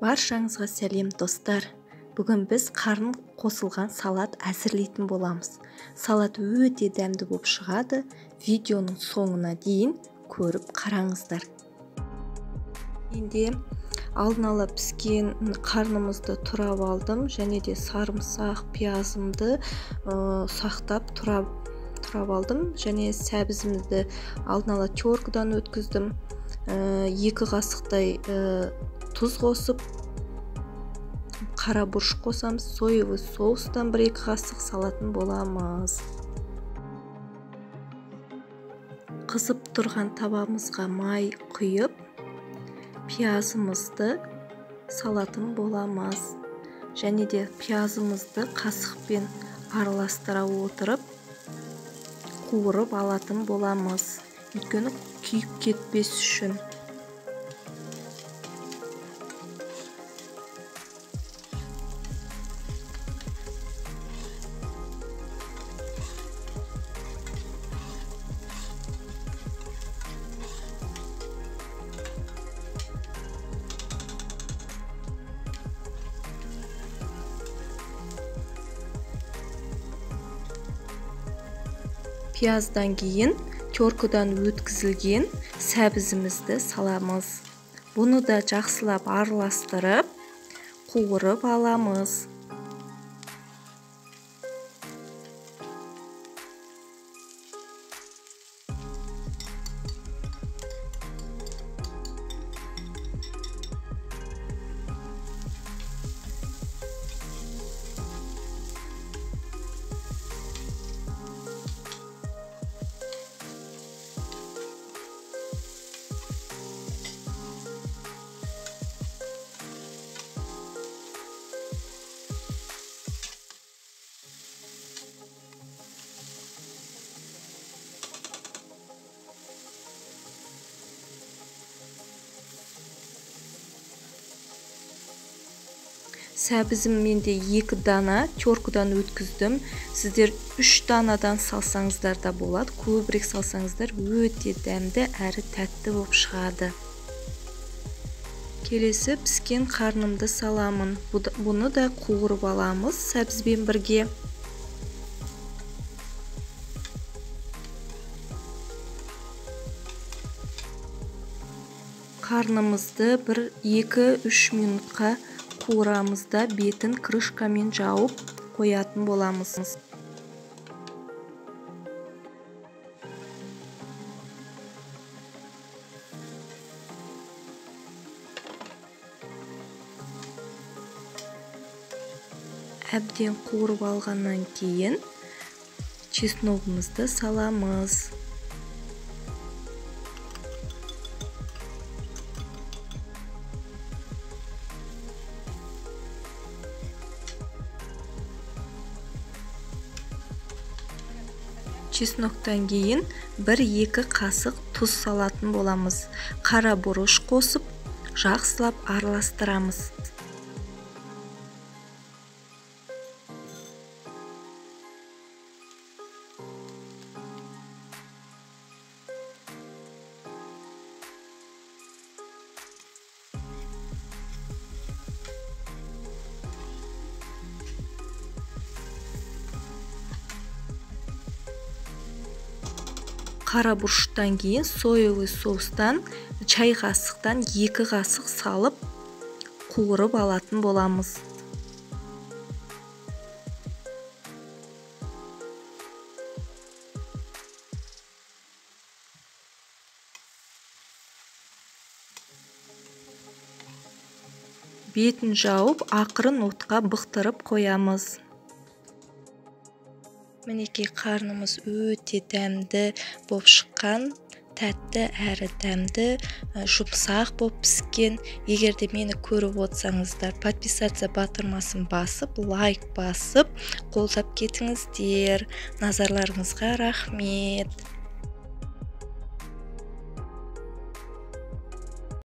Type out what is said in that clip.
Баршаңызға сәлем достар. Бүгін біз қарын қосылған салат әзірлейтін боламыз. Салат өте дәмді болып шығады. Видеоның соңына дейін көріп қараңыздар. Енді алдын ала піскен қарнымызды турап алдым, және де сарымсақ, пиязымды сақтап турап алдым, және сәбізімізді алдын ала теркадан өткіздім. 2 қасықтай тұз қосып, қара бұрыш қосамыз, соевый соустан 1-2 қасық салатын боламыз. Қызып тұрған табамызға май құйып, пиязымызды салатын боламыз. Және де пиязымызды қасықпен араластыра отырып, қуырып алатын боламыз. Өйткені күйіп кетпес үшін. Пияздан кейін теркадан өткізілген сәбізімізді саламыз. Бұны да жақсылап араластырып, қуырып аламыз. Сәбізім менде 2 дана теркадан өткіздім. Сіздер 3 данадан салсаңыздар да болады. Көбірек салсаңыздар өте дәмді әрі тәтті болып шығады. Келесі піскен қарнымды саламын. Бұны да қуырып аламыз сәбізбен бірге. Қарнымызды 1-2-3 минутқа қуырамызда бетін крышкамен жауып қоятын боламыз. Әбден қуырып алғаннан кейін чесногымызды саламыз. Чесноктан кейін 1-2 қасық тұз салатын боламыз. Қара бұрыш қосып, жақсылап араластырамыз. Қара бұрыштан кейін соевый соустан чай қасықтан 2 қасық салып, қуырып алатын боламыз. Бетін жауып, ақырын отқа бұқтырып қоямыз. Мінекей қарнымыз өте дәмді болып шыққан, тәтті әрі дәмді, жұмсақ болып піскен. Егер де мені көріп отырсаңыздар, подписаться батырмасын басып, лайк басып, қолдап кетіңіздер. Назарларыңызға рахмет.